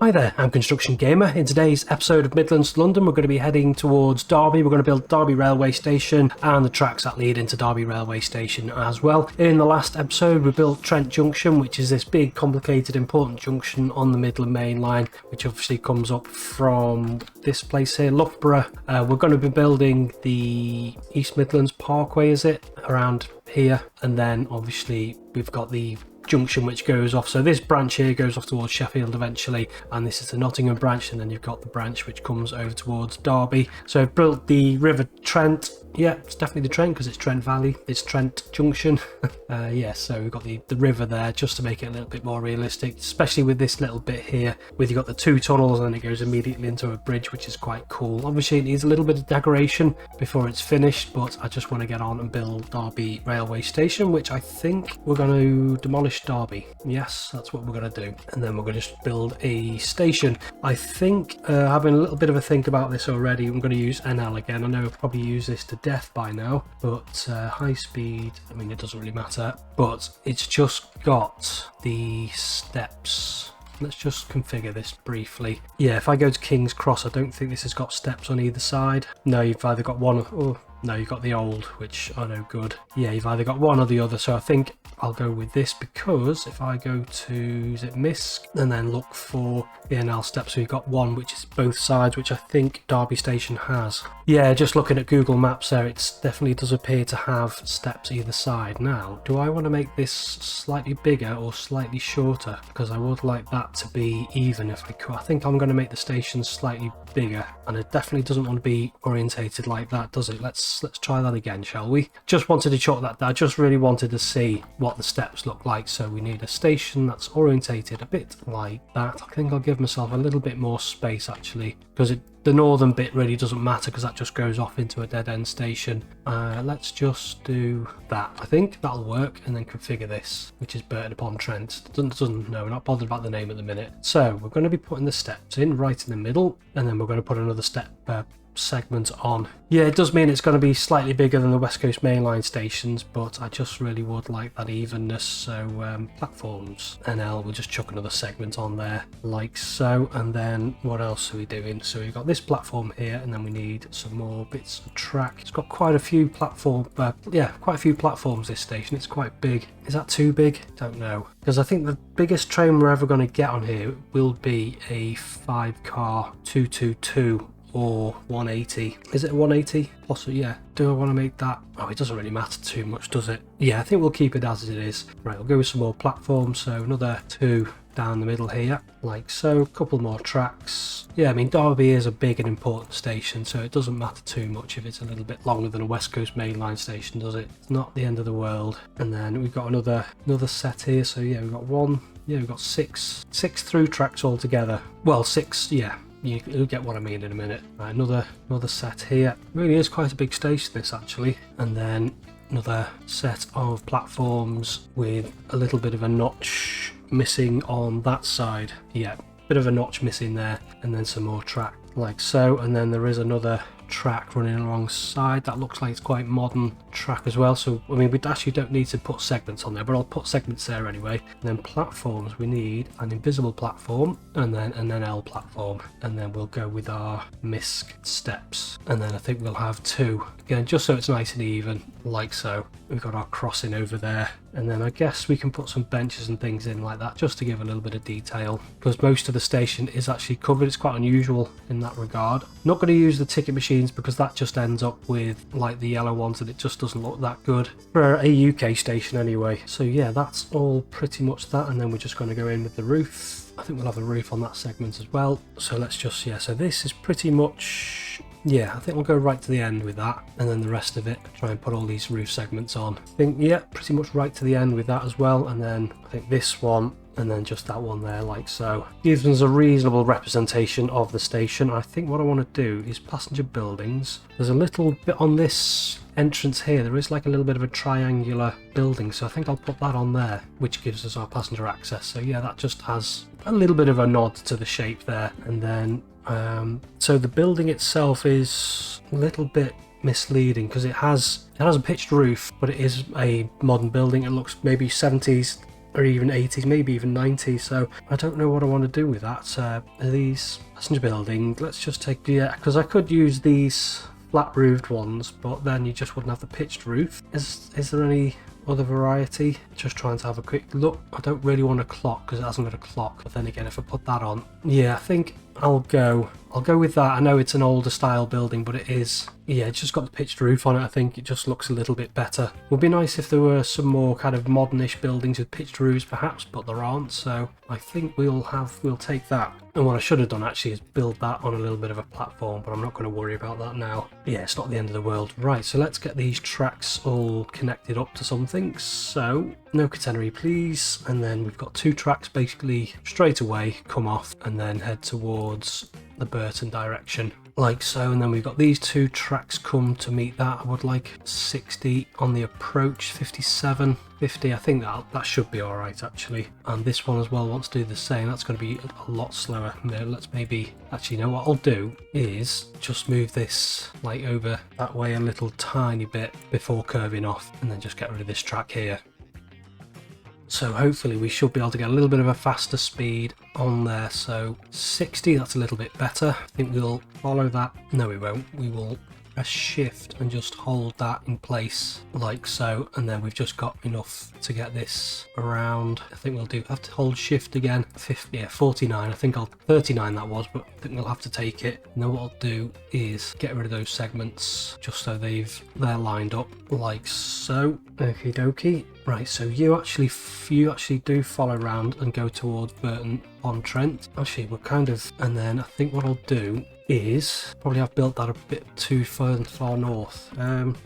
Hi there, I'm Construction Gamer. In today's episode of Midlands to London, we're going to be heading towards Derby. We're going to build Derby railway station and the tracks that lead into Derby railway station as well. In the last episode, we built Trent Junction, which is this big, complicated, important junction on the Midland Main Line, which obviously comes up from this place here, Loughborough. We're going to be building the East Midlands Parkway, is it? Around here. And then obviously we've got the junction which goes off, so this branch here goes off towards Sheffield eventually, and this is the Nottingham branch, and then you've got the branch which comes over towards Derby. So I've built the River Trent. Yeah, it's definitely the Trent because it's Trent Valley, it's Trent Junction. Yeah, so we've got the river there just to make it a little bit more realistic, especially with this little bit here where you've got the two tunnels and then it goes immediately into a bridge, which is quite cool. Obviously it needs a little bit of decoration before it's finished, but I just want to get on and build Derby railway station, which I think we're going to demolish Derby. Yes, that's what we're going to do, and then we're going to just build a station. I think having a little bit of a think about this already, I'm going to use NL again. I know I've probably used this to death by now, but high speed, I mean, it doesn't really matter, but it's just got the steps. Let's just configure this briefly. Yeah, if I go to King's Cross, I don't think this has got steps on either side. No, you've either got one, oh no, you've got the old, which are no good. Yeah, you've either got one or the other, so I think I'll go with this, because if I go to, is it MISC, and then look for the NL steps, we've got one which is both sides, which I think Derby Station has. Yeah, just looking at Google Maps there, it definitely does appear to have steps either side. Now, do I want to make this slightly bigger or slightly shorter? Because I would like that to be even if we could. I think I'm going to make the station slightly bigger, and it definitely doesn't want to be orientated like that, does it? Let's try that again, shall we? Just wanted to chalk that down. I just really wanted to see what the steps look like, so we need a station that's orientated a bit like that. I think I'll give myself a little bit more space actually, because the northern bit really doesn't matter because that just goes off into a dead end station. Let's just do that. I think that'll work, and then configure this, which is Burton upon Trent. No, we're not bothered about the name at the minute. So we're going to be putting the steps in right in the middle, and then we're going to put another step segment on. Yeah, it does mean it's going to be slightly bigger than the West Coast Main Line stations, but I just really would like that evenness. So platforms NL, we'll just chuck another segment on there like so. And then what else are we doing? So we've got this platform here, and then we need some more bits of track. It's got quite a few platforms, this station. It's quite big. Is that too big? Don't know, because I think the biggest train we're ever going to get on here will be a 5-car 222 or 180. Is it a 180? Possibly, yeah. Do I want to make that? Oh, it doesn't really matter too much, does it? Yeah, I think we'll keep it as it is. Right, we'll go with some more platforms. So another 2 down the middle here, like so. A couple more tracks. Yeah, I mean, Derby is a big and important station, so it doesn't matter too much if it's a little bit longer than a West Coast Main Line station, does it? It's not the end of the world. And then we've got another set here. So yeah, we've got one. Yeah, we've got six through tracks altogether. Well, 6, yeah. You'll get what I mean in a minute. Right, another set here. Really is quite a big station, this actually. And then another set of platforms with a little bit of a notch missing on that side. Yeah, bit of a notch missing there, and then some more track like so. And then there is another track running alongside. That looks like it's quite modern track as well. So I mean, we actually don't need to put segments on there, but I'll put segments there anyway. And then platforms, we need an invisible platform and then an NL platform, and then we'll go with our MISC steps, and then I think we'll have 2 again, just so it's nice and even like so. We've got our crossing over there, and then I guess we can put some benches and things in like that just to give a little bit of detail, because most of the station is actually covered. It's quite unusual in that regard. Not going to use the ticket machines because that just ends up with like the yellow ones, and it just doesn't look that good for a UK station anyway. So yeah, that's all pretty much that, and then we're just going to go in with the roof. I think we'll have a roof on that segment as well. So let's just, yeah, so this is pretty much, yeah, I think we'll go right to the end with that, and then the rest of it, try and put all these roof segments on. I think, yeah, pretty much right to the end with that as well, and then I think this one, and then just that one there like so. Gives us a reasonable representation of the station. I think what I want to do is passenger buildings. There's a little bit on this entrance here, there is like a little bit of a triangular building, so I think I'll put that on there, which gives us our passenger access. So yeah, that just has a little bit of a nod to the shape there. And then so the building itself is a little bit misleading because it has a pitched roof, but it is a modern building. It looks maybe 70s or even 80s, maybe even 90s. So I don't know what I want to do with that. Are these passenger building? Let's just take, yeah, because I could use these flat roofed ones, but then you just wouldn't have the pitched roof. Is there any other variety? Just trying to have a quick look. I don't really want a clock because it hasn't got a clock, but then again, if I put that on, yeah, I think I'll go with that. I know it's an older style building, but it is, yeah, it's just got the pitched roof on it. I think it just looks a little bit better. Would be nice if there were some more kind of modernish buildings with pitched roofs perhaps, but there aren't, so I think we'll take that. And what I should have done actually is build that on a little bit of a platform, but I'm not going to worry about that now. Yeah, it's not the end of the world. Right, so let's get these tracks all connected up to something. So no catenary please, and then we've got 2 tracks basically straight away come off and then head towards the Burton direction like so, and then we've got these 2 tracks come to meet that. I would like 60 on the approach, 57, 50. I think that should be all right actually. And this one as well wants to do the same. That's going to be a lot slower. No, let's maybe actually, you know what I'll do is just move this like over that way a little tiny bit before curving off, and then just get rid of this track here. So hopefully we should be able to get a little bit of a faster speed on there. So 60, that's a little bit better. I think we'll follow that. No, we won't. We will press shift and just hold that in place like so, and then we've just got enough to get this around. I think we'll have to hold shift again. 50, yeah, 49. I think 39 that was, but I think we'll have to take it. And then what I'll do is get rid of those segments just so they're lined up like so. Okie dokie. Right, so you actually do follow around and go towards Burton on Trent. Actually, we're kind of, and then I think what I'll do is probably I've built that a bit too far north.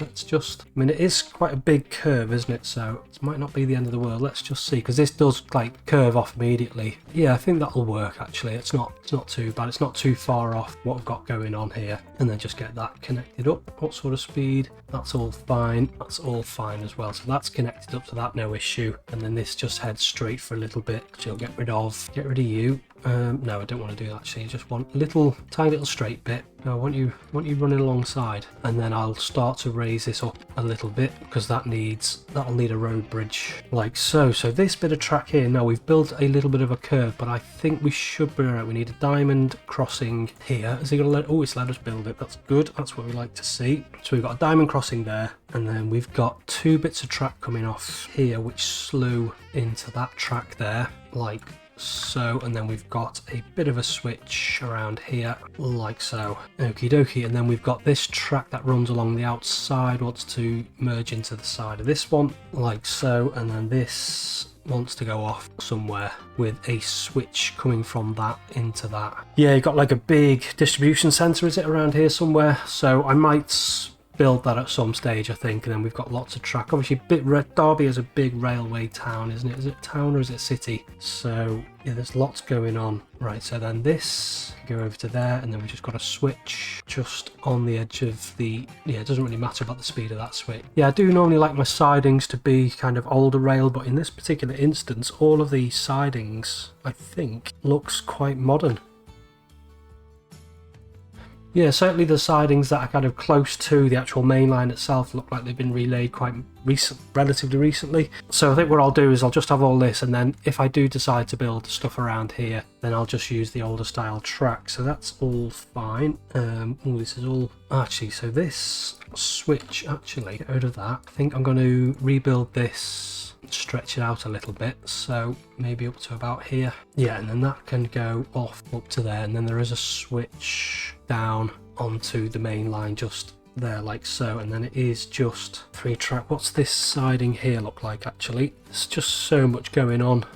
Let's just, I mean, it is quite a big curve, isn't it? So it might not be the end of the world. Let's just see, because this does like curve off immediately. Yeah, I think that'll work actually. It's not too bad. It's not too far off what we've got going on here. And then just get that connected up. What sort of speed? That's all fine. That's all fine as well. So that's connected up to that, no issue. And then this just heads straight for a little bit. So you'll get rid of you. No, I don't want to do that actually. I just want a tiny little straight bit. No, I want you running alongside, and then I'll start to raise this up a little bit because that'll need a road bridge like so. So this bit of track here, now we've built a little bit of a curve, but I think we should be alright. We need a diamond crossing here. Is he going to it's let us build it. That's good. That's what we like to see. So we've got a diamond crossing there, and then we've got 2 bits of track coming off here which slew into that track there like so, and then we've got a bit of a switch around here like so. Okie dokie. And then we've got this track that runs along the outside, wants to merge into the side of this one like so, and then this wants to go off somewhere with a switch coming from that into that. Yeah, you've got like a big distribution center, is it, around here somewhere? So I might build that at some stage, I think. And then we've got lots of track. Obviously, Derby is a big railway town, isn't it? Is it town or is it city? So yeah, there's lots going on. Right, so then this go over to there, and then we just got a switch just on the edge of the, yeah, it doesn't really matter about the speed of that switch. Yeah, I do normally like my sidings to be kind of older rail, but in this particular instance, all of the sidings, I think, looks quite modern. Yeah, certainly the sidings that are kind of close to the actual main line itself look like they've been relayed quite relatively recently. So I think what I'll do is I'll just have all this, and then if I do decide to build stuff around here, then I'll just use the older style track. So that's all fine. This is all actually, so this switch, actually, get rid of that. I think I'm going to rebuild this, stretch it out a little bit, so maybe up to about here. Yeah, and then that can go off up to there, and then there is a switch down onto the main line just there like so, and then it is just 3 track. What's this siding here look like actually? There's just so much going on.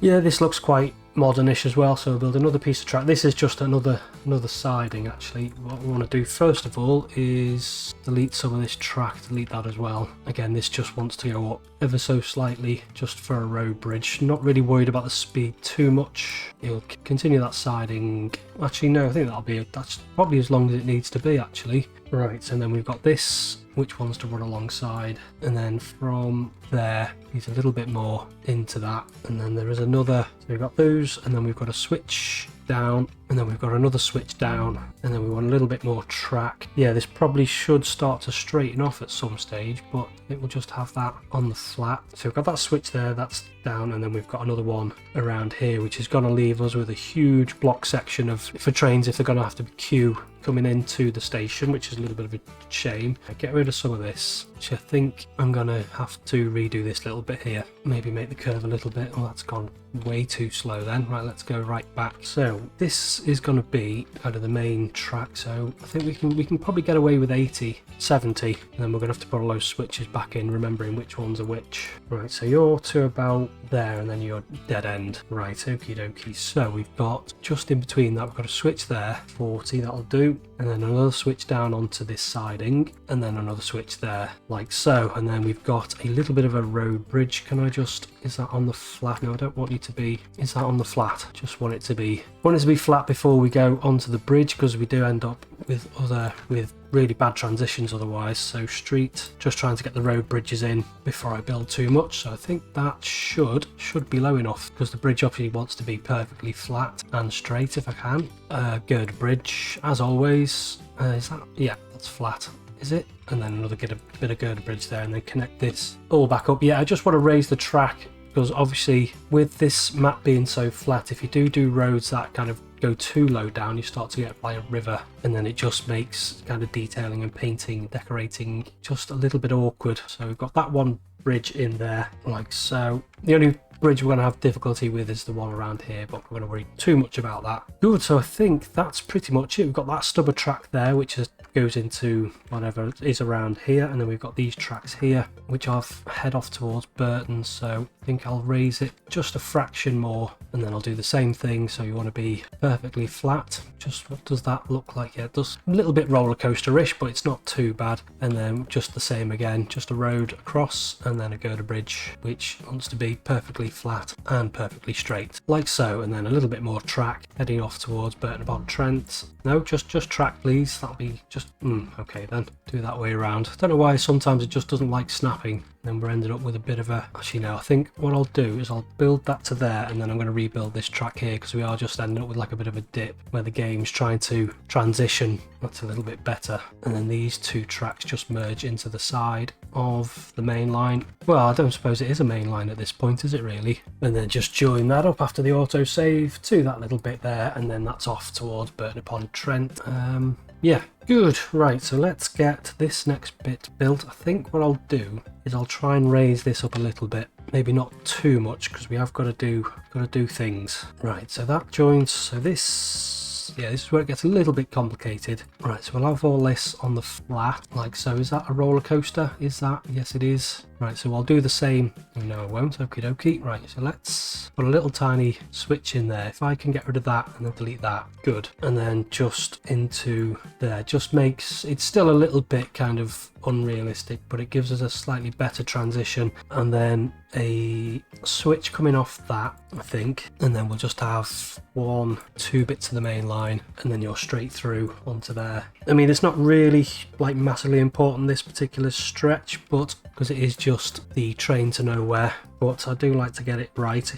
Yeah, this looks quite modernish as well, so we'll build another piece of track. This is just another siding actually. What we want to do first of all is delete some of this track, delete that as well. Again, this just wants to go up ever so slightly just for a road bridge. Not really worried about the speed too much. It'll continue that siding. Actually no, I think that's probably as long as it needs to be actually. Right, and then we've got this which ones to run alongside, and then from there he's a little bit more into that, and then there is another, so we've got those, and then we've got a switch down, and then we've got another switch down, and then we want a little bit more track. Yeah, this probably should start to straighten off at some stage, but it will just have that on the flat. So we've got that switch there, that's down, and then we've got another one around here, which is going to leave us with a huge block section of for trains if they're going to have to queue coming into the station, which is a little bit of a shame. I get rid of some of this, which I think I'm going to have to redo this little bit here. Maybe make the curve a little bit. Oh, that's gone way too slow then. Right, let's go right back. So this is going to be kind of the main track, so I think we can probably get away with 80, 70, and then we're going to have to put all those switches back in, remembering which ones are which. Right, so you're to about there, and then you're dead end. Right, okie dokie. So we've got just in between that, we've got a switch there, 40, that'll do, and then another switch down onto this siding, and then another switch there, like so. And then we've got a little bit of a road bridge. Can I just, is that on the flat? No, I don't want you to be, is that on the flat? Just want it to be flat before we go onto the bridge, because we do end up with really bad transitions otherwise. So street, just trying to get the road bridges in before I build too much. So I think that should be low enough, because the bridge obviously wants to be perfectly flat and straight if I can. Girder bridge as always. Is that, yeah, that's flat, is it? And then another bit of girder bridge there, and then connect this all back up. Yeah, I just want to raise the track, because obviously with this map being so flat, if you do roads that kind of go too low down, you start to get by a river, and then it just makes kind of detailing and painting, decorating just a little bit awkward. So we've got that one bridge in there, like so. The only bridge we're going to have difficulty with is the one around here, but we're going to worry too much about that. Good, so I think that's pretty much it. We've got that stubber track there, which goes into whatever is around here, and then we've got these tracks here, which I'll head off towards Burton, so I think I'll raise it just a fraction more, and then I'll do the same thing. So you want to be perfectly flat. Just what does that look like? Yeah, it does a little bit roller coaster-ish, but it's not too bad. And then just the same again, just a road across, and then a girder bridge, which wants to be perfectly flat and perfectly straight, like so. And then a little bit more track heading off towards Burton upon Trent. No, just track, please. That'll be just okay then. Do that way around. Don't know why sometimes it just doesn't like snapping. Then we're ended up with a bit of a, actually no, I think what I'll do is I'll build that to there, and then I'm going to rebuild this track here, because we are just ending up with like a bit of a dip where the game's trying to transition. That's a little bit better. And then these two tracks just merge into the side of the main line. Well, I don't suppose it is a main line at this point, is it really? And then just join that up after the autosave to that little bit there, and then that's off towards Burton upon Trent. Yeah, good. Right, so let's get this next bit built. I think what I'll do is I'll try and raise this up a little bit. Maybe not too much, because we have got to do things. Right, so that joins, so this, yeah, this is where it gets a little bit complicated. Right, so we'll have all this on the flat, like so. Is that a roller coaster? Is that? Yes, it is. Right, so I'll do the same. No, I won't. Okie dokie. Right, so let's put a little tiny switch in there. If I can get rid of that and then delete that, good. And then just into there. Just makes it still a little bit kind of unrealistic, but it gives us a slightly better transition. And then a switch coming off that, I think. And then we'll just have 1, 2 bits of the main line, and then you're straight through onto there. I mean, it's not really like massively important, this particular stretch, but because it is just the train to nowhere, but I do like to get it right.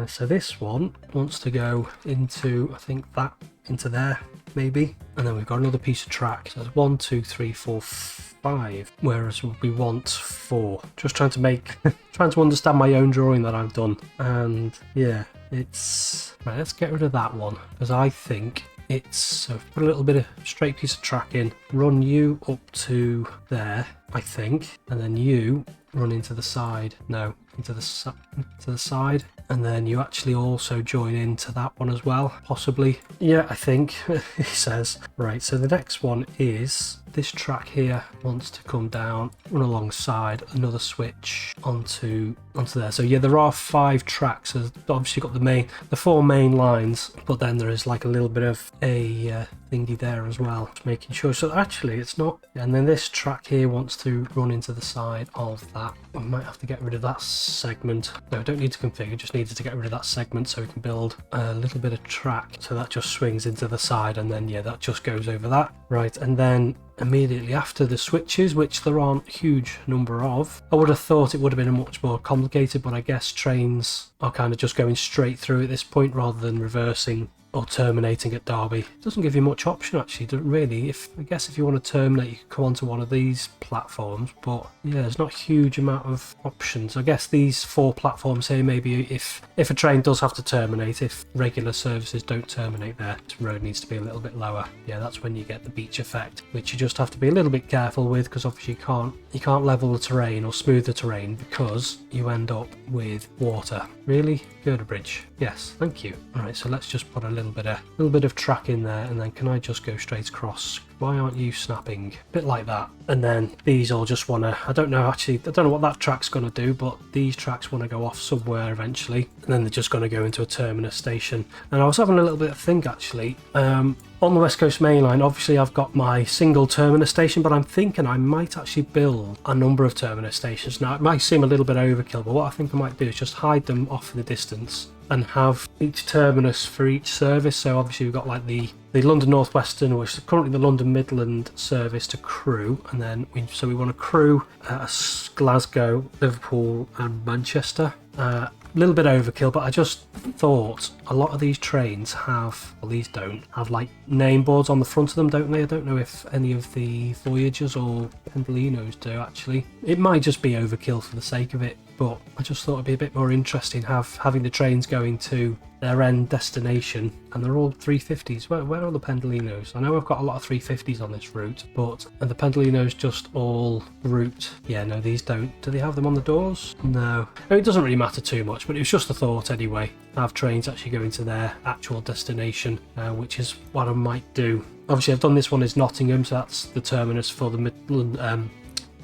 So this one wants to go into, I think that into there maybe, and then we've got another piece of track. So there's 1, 2, 3, 4, 5, whereas we want 4. Just trying to understand my own drawing that I've done, and yeah, it's right. Let's get rid of that one, because I think it's, so put a little bit of straight piece of track in, run you up to there, I think, and then you run into the side. No, into the side, and then you actually also join into that one as well, possibly. Yeah, I think he says. Right, so the next one is this track here wants to come down, run alongside another switch onto there. So yeah, there are 5 tracks. So obviously got the 4 main lines, but then there is like a little bit of a thingy there as well, just making sure. So actually it's not, and then this track here wants to run into the side of that. We might have to get rid of that segment. No, I don't need to configure, just needed to get rid of that segment so we can build a little bit of track. So that just swings into the side, and then yeah, that just goes over that. Right, and then immediately after the switches, which there aren't a huge number of. I would have thought it would have been much more complicated, but I guess trains are kind of just going straight through at this point rather than reversing or terminating at Derby. It doesn't give you much option actually, doesn't really. I guess if you want to terminate, you could come onto one of these platforms, but yeah, there's not a huge amount of options. I guess these 4 platforms here, maybe if a train does have to terminate, if regular services don't terminate there, the road needs to be a little bit lower. Yeah, that's when you get the beach effect, which you just have to be a little bit careful with, because obviously you can't level the terrain or smooth the terrain, because you end up with water. Really? Girder bridge. Yes, thank you. Alright, so let's just put a little bit of track in there, and then can I just go straight across? Why aren't you snapping? A bit like that. And then these all just want to, I don't know what that track's going to do, but these tracks want to go off somewhere eventually, and then they're just going to go into a terminus station. And I was having a little bit of think actually, on the West Coast Main Line, obviously I've got my single terminus station, but I'm thinking I might actually build a number of terminus stations. Now it might seem a little bit overkill, but what I think I might do is just hide them off in the distance and have each terminus for each service. So obviously we've got like the London North Western, which is currently the London Midland service to Crewe, and then we want a Crewe, Glasgow, Liverpool and Manchester. A little bit overkill, but I just thought a lot of these trains have, well, these don't have like name boards on the front of them, don't they? I don't know if any of the Voyagers or Pendolinos do actually. It might just be overkill for the sake of it, but I just thought it'd be a bit more interesting having the trains going to their end destination, and they're all 350s. Where are the Pendolinos? I know I've got a lot of 350s on this route, but are the Pendolinos just all route? Yeah, no, these don't. Do they have them on the doors? No. It doesn't really matter too much, but it was just a thought anyway. Have trains actually going to their actual destination, which is what I might do. Obviously, I've done this one as Nottingham, so that's the terminus for the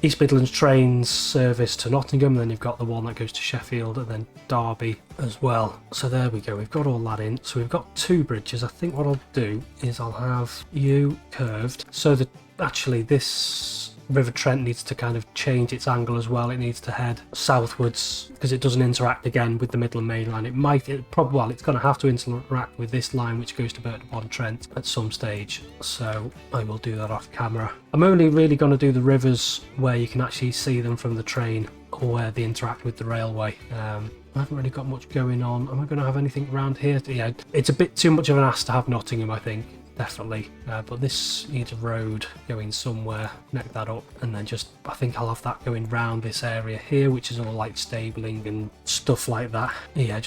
East Midlands trains service to Nottingham, and then you've got the one that goes to Sheffield and then Derby as well. So there we go, we've got all that in. So we've got 2 bridges. I think what I'll do is I'll have you curved so that actually this River Trent needs to kind of change its angle as well. It needs to head southwards because it doesn't interact again with the Midland Main Line. It's going to have to interact with this line which goes to Burton-upon-Trent at some stage. So I will do that off camera. I'm only really going to do the rivers where you can actually see them from the train, or where they interact with the railway. I haven't really got much going on. Am I going to have anything around here? Yeah, it's a bit too much of an ask to have Nottingham, I think. Definitely, but this needs a road going somewhere, connect that up, and then I think I'll have that going round this area here, which is all like stabling and stuff like that. Yeah,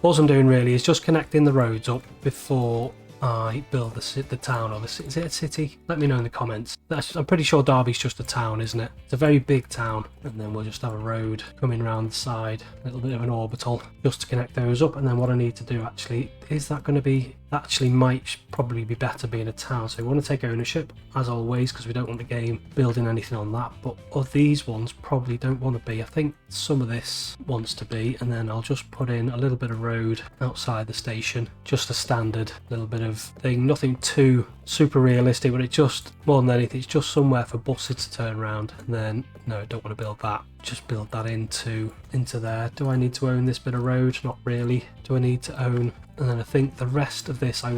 all I'm doing really is just connecting the roads up before I build the town, or is it a city? Let me know in the comments. I'm pretty sure Derby's just a town, isn't it? It's a very big town, and then we'll just have a road coming around the side, a little bit of an orbital, just to connect those up. And then what I need to do actually, is that going to be, actually might probably be better being a town. So we want to take ownership as always, because we don't want the game building anything on that, but these ones probably don't want to be. I think some of this wants to be, and then I'll just put in a little bit of road outside the station, just a standard little bit of thing, nothing too super realistic, but it just, more than anything, it's just somewhere for buses to turn around. And then no, I don't want to build that, just build that into there. Do I need to own this bit of road? Not really. Do I need to own? And then I think the rest of this I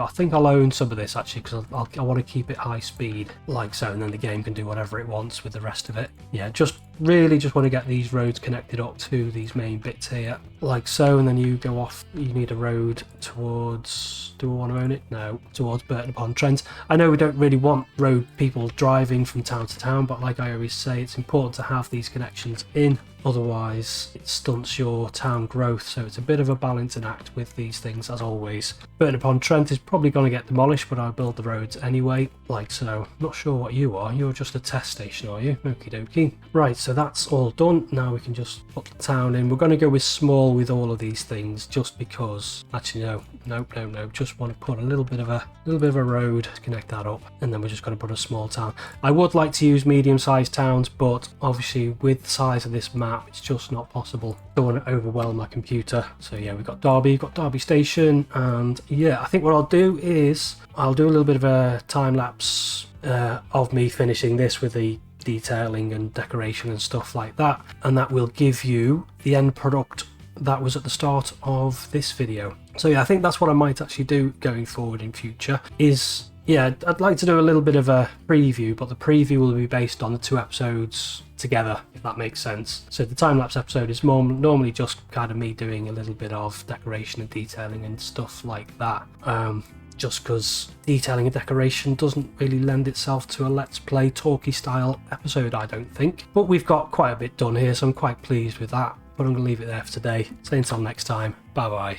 think I'll own some of this actually, because I want to keep it high speed like so, and then the game can do whatever it wants with the rest of it. Yeah, just want to get these roads connected up to these main bits here like so, and then you go off. You need a road towards, do I want to own it? No, towards Burton-upon-Trent. I know we don't really want road people driving from town to town, but like I always say, it's important to have these connections in, otherwise it stunts your town growth. So it's a bit of a balancing act with these things as always. Burton-upon-Trent is probably going to get demolished, but I'll build the roads anyway like so. Not sure what you are. You're just a test station, are you? Okie dokie. Right, so that's all done. Now we can just put the town in. We're going to go with small with all of these things, just because actually no, just want to put a little bit of a road to connect that up, and then we're just going to put a small town. I would like to use medium-sized towns, but obviously with the size of this map it's just not possible. Don't want to overwhelm my computer. So yeah, we've got Derby Station, and yeah, I think what I'll do is I'll do a little bit of a time lapse of me finishing this with the detailing and decoration and stuff like that, and that will give you the end product that was at the start of this video. So yeah, I think that's what I might actually do going forward in future, is Yeah, I'd like to do a little bit of a preview, but the preview will be based on the 2 episodes together, if that makes sense. So the time-lapse episode is normally just kind of me doing a little bit of decoration and detailing and stuff like that. Just because detailing and decoration doesn't really lend itself to a Let's Play talky style episode, I don't think. But we've got quite a bit done here, so I'm quite pleased with that. But I'm going to leave it there for today. So until next time, bye bye.